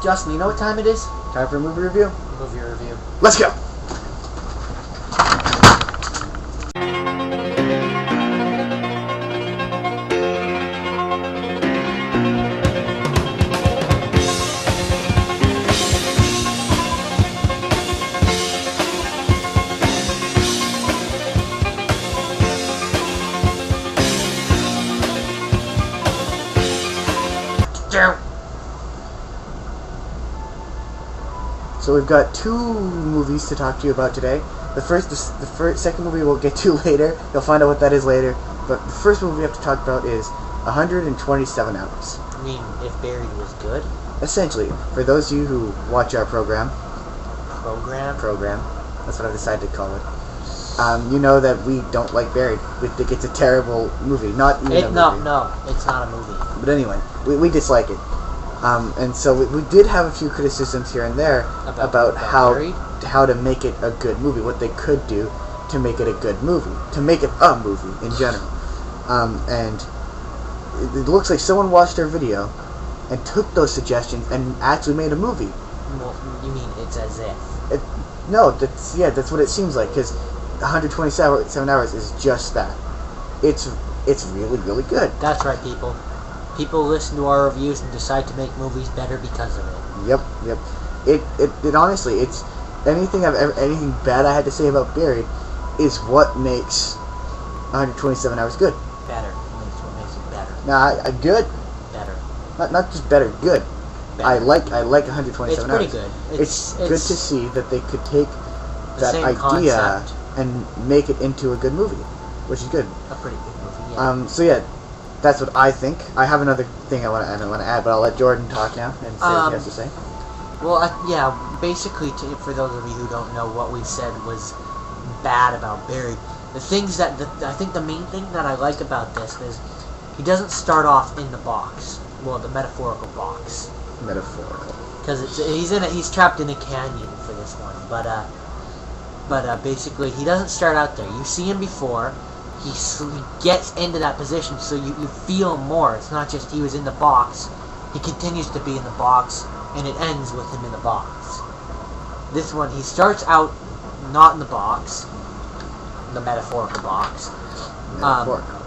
Justin, you know what time it is? Time for a movie review? Movie review. Let's go! So we've got two movies to talk to you about today. The second movie we'll get to later. You'll find out what that is later. But the first movie we have to talk about is 127 Hours. I mean, if Buried was good. Essentially, for those of you who watch our program. Program? That's what I've decided to call it. You know that we don't like Buried. We think it's a terrible movie. Not even a movie. No, it's not a movie. But anyway, we dislike it. And so we did have a few criticisms here and there about how to make it a good movie, what they could do to make it a good movie, to make it a movie in general. And it looks like someone watched our video and took those suggestions and actually made a movie. Well, you mean it's as if? No, that's what it seems like, because 127 Hours is just that. It's really, really good. That's right, people. People listen to our reviews and decide to make movies better because of it. Yep. It honestly, it's anything bad I had to say about Buried is what makes 127 Hours good. Better. What makes it better. Good. Better. Not just better, good. Better. I like 127 It's pretty Hours. good. It's good to see that they could take that same idea concept and make it into a good movie, which is good. A pretty good movie, yeah. So yeah, that's what I think. I have another thing I want to add, but I'll let Jordan talk now and say what he has to say. Well, basically, for those of you who don't know, what we said was bad about Buried. The things that I think the main thing that I like about this is he doesn't start off in the box. Well, the metaphorical box. Metaphorical. Because he's trapped in a canyon for this one, but basically he doesn't start out there. You see him before. He gets into that position, so you feel more. It's not just he was in the box. He continues to be in the box, and it ends with him in the box. This one, he starts out not in the box, the metaphorical box. Metaphorical.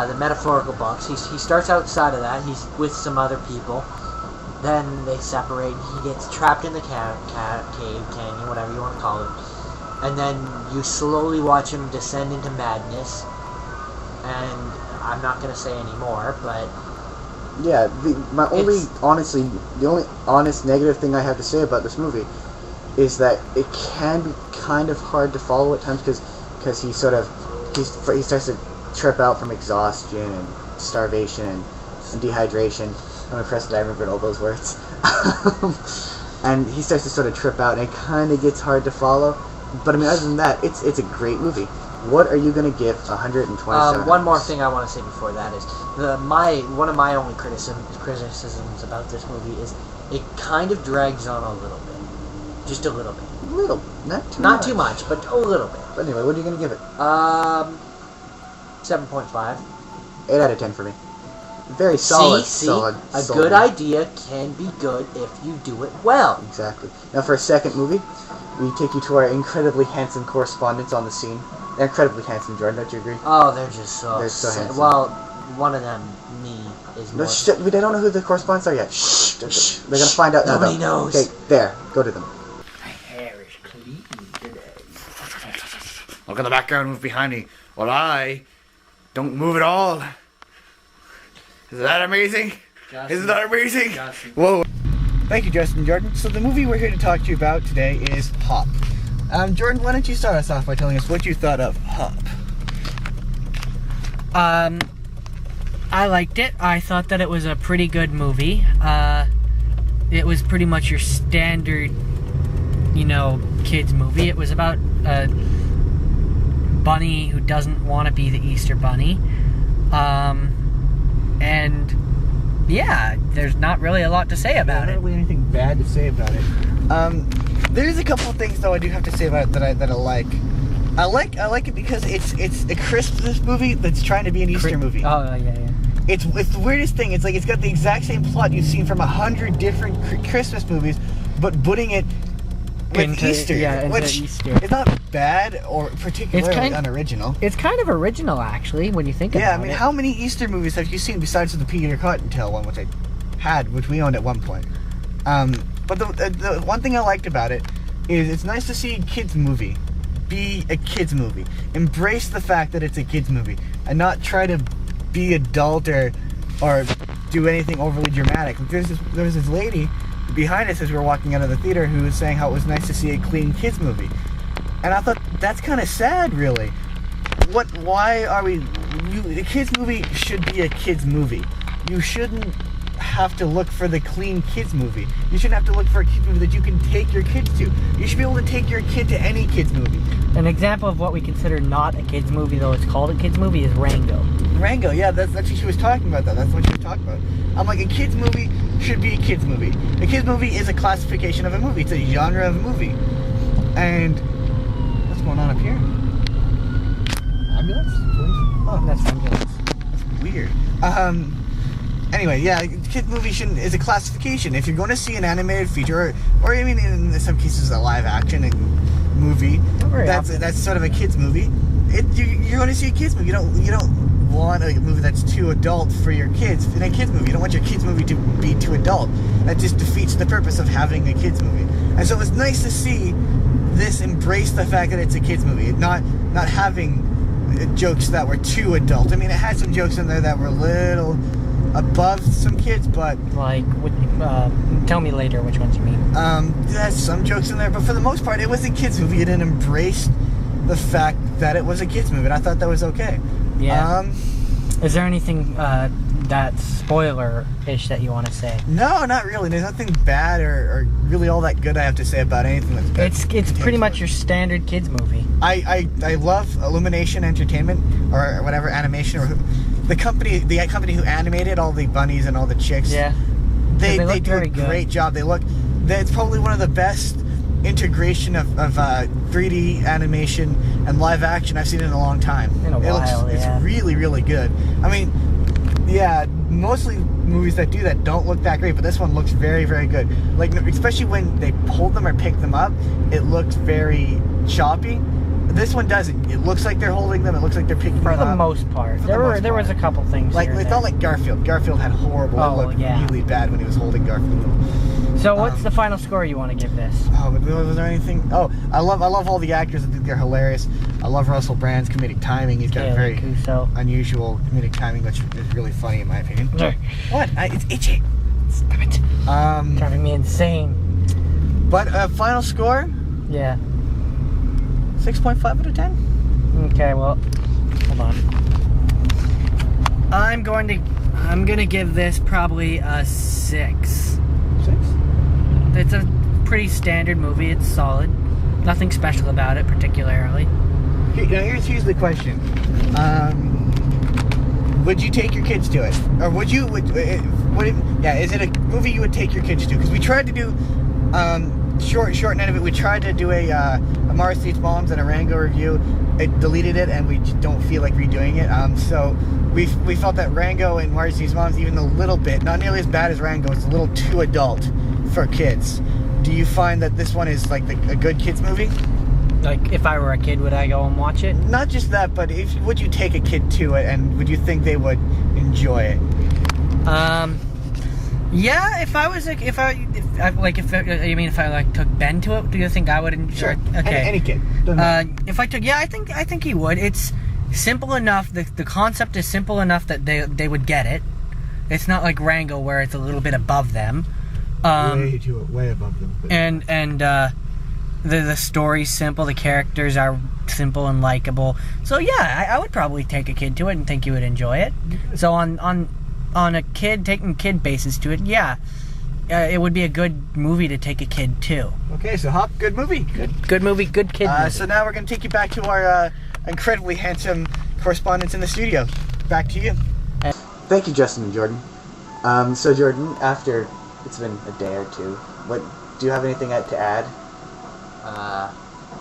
The metaphorical box. He starts outside of that. He's with some other people. Then they separate. He gets trapped in the cave, canyon, whatever you want to call it. And then you slowly watch him descend into madness. And I'm not going to say any more, but... Yeah, the only honest negative thing I have to say about this movie is that it can be kind of hard to follow at times because he starts to trip out from exhaustion and starvation and dehydration. I'm impressed that I remembered all those words. And he starts to sort of trip out, and it kind of gets hard to follow. But I mean, other than that, it's a great movie. What are you going to give 127? One more thing I want to say before that is one of my only criticisms about this movie is it kind of drags on a little bit, just a little bit. A little, not too much, but a little bit. But anyway, what are you going to give it? 7.5. 8 out of 10 for me. Very solid. A good idea can be good if you do it well. Exactly. Now for a second movie, we take you to our incredibly handsome correspondents on the scene. They're incredibly handsome, Jordan. Don't you agree? Oh, they're just so... They're so handsome. Well, one of them, me, is more... No, they don't know who the correspondents are yet. Shh. They're going to find out. Nobody knows. Okay, there. Go to them. My hair is clean today. Look at the background move behind me. Well, I don't move at all. Is that amazing? Justin, Isn't that amazing? Justin. Whoa. Thank you, Justin Jordan. So the movie we're here to talk to you about today is Hop. Jordan, why don't you start us off by telling us what you thought of Hop? I liked it. I thought that it was a pretty good movie. It was pretty much your standard, kids movie. It was about a bunny who doesn't want to be the Easter bunny. And yeah, there's not really a lot to say about it. Not really anything bad to say about it. There's a couple of things though I do have to say about it that I like. I like it because it's a Christmas movie that's trying to be an Easter movie. Oh yeah. It's the weirdest thing. It's like it's got the exact same plot you've seen from 100 different Christmas movies, but putting it with Easter. Yeah, which Easter. It's not bad or particularly unoriginal. It's kind of original, actually, when you think about it. Yeah, I mean, how many Easter movies have you seen besides the Peter Cottontail one, which we owned at one point? But the one thing I liked about it is it's nice to see a kids movie be a kids movie. Embrace the fact that it's a kids movie and not try to be adult or do anything overly dramatic. There was this lady behind us as we were walking out of the theater who was saying how it was nice to see a clean kids movie, and I thought that's kind of sad, really. Why are we? A kids movie should be a kids movie. You shouldn't have to look for the clean kids movie. You shouldn't have to look for a kids movie that you can take your kids to. You should be able to take your kid to any kids movie. An example of what we consider not a kids movie, though it's called a kids movie, is Rango. Rango, yeah, that's what she was talking about. That's what she was talking about. I'm like, a kids movie should be a kids movie. A kids movie is a classification of a movie. It's a genre of a movie. And what's going on up here? Ambulance? Police? Oh, That's ambulance. that's weird. Anyway, yeah, kids movie is a classification. If you're going to see an animated feature, or I mean, in some cases, a live action movie, that's sort of a kids movie. You're going to see a kids movie. You don't want a movie that's too adult for your kids. In a kids movie, you don't want your kids movie to be too adult. That just defeats the purpose of having a kids movie. And so it's nice to see this embrace the fact that it's a kids movie, not having jokes that were too adult. I mean, it had some jokes in there that were a little above some kids, but Like, tell me later which ones you mean. there's some jokes in there, but for the most part, it was a kids movie. It embraced the fact that it was a kids movie, and I thought that was okay. Yeah. Is there anything that's spoiler-ish that you want to say? No, not really. There's nothing bad or really all that good I have to say about anything that's bad. It's pretty much your standard kids movie. I love Illumination Entertainment or whatever animation or the company who animated all the bunnies and all the chicks. Yeah. They look do a very good. great job. It's probably one of the best integration of 3D animation and live action I've seen in a long time. In a while, yeah. It's really, really good. I mean, yeah, mostly movies that do that don't look that great, but this one looks very, very good. Like, especially when they pulled them or picked them up, it looks very choppy. This one doesn't. It looks like they're holding them. It looks like they're picking them up. For the most part. There was a couple things Like, here and it's there. not like Garfield. Garfield had horrible. Oh, it looked yeah. really bad when he was holding Garfield. So what's the final score you want to give this? Oh, but was there anything? Oh, I love all the actors. I think they're hilarious. I love Russell Brand's comedic timing. He's got very Kuso. unusual comedic timing, which is really funny in my opinion. Sorry. What? It's itchy. Stop it. Driving me insane. But final score, Yeah. 6.5 out of 10. Okay, well, hold on. I'm gonna give this probably a 6. 6. It's a pretty standard movie. It's solid. Nothing special about it particularly. Now here's the question. Would you take your kids to it, or would you? Is it a movie you would take your kids to? Because we tried to do short end of it. We tried to do a Mars Seats Moms and a Rango review. It deleted it, and we just don't feel like redoing it. So we felt that Rango and Mars Seats Moms, even a little bit, not nearly as bad as Rango, is a little too adult for kids. Do you find that this one is like a good kids movie? Like, if I were a kid, would I go and watch it? Not just that, but would you take a kid to it, and would you think they would enjoy it? Yeah. If I took Ben to it, do you think I would enjoy? Sure. it? Okay. Any kid. Doesn't matter. If I took, I think he would. It's simple enough. The concept is simple enough that they would get it. It's not like Rango where it's a little bit above them. Way above them. And the story's simple. The characters are simple and likable. So yeah, I would probably take a kid to it and think you would enjoy it. So on a taking kid basis to it, yeah, it would be a good movie to take a kid to. Okay, so Hop, good movie. Good movie, good kid movie. So now we're going to take you back to our incredibly handsome correspondents in the studio. Back to you. Thank you, Justin and Jordan. So Jordan, after it's been a day or two, do you have anything to add?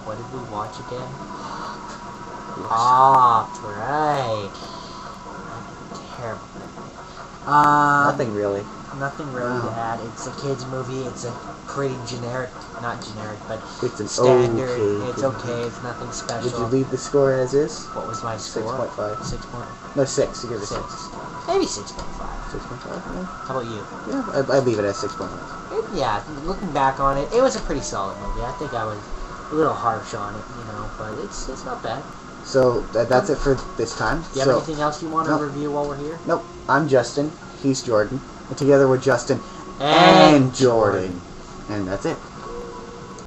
What did we watch again? Right. Terrible. Nothing really. Nothing really to Wow. add. It's a kids movie. It's a pretty generic, not generic, but It's an standard. okay It's kid okay. It's nothing special. Would you leave the score as is? What was my score? 6.5. 6 point. No, 6. You give it 6. 6. Maybe 6.5. 6.5. Yeah. How about you? Yeah, I leave it at 6.5. Yeah, looking back on it, it was a pretty solid movie. I think I was a little harsh on it, but it's not bad. So that's it for this time. Do you have anything else you want to review while we're here? Nope. I'm Justin. He's Jordan. And together we're Justin And and Jordan. And that's it.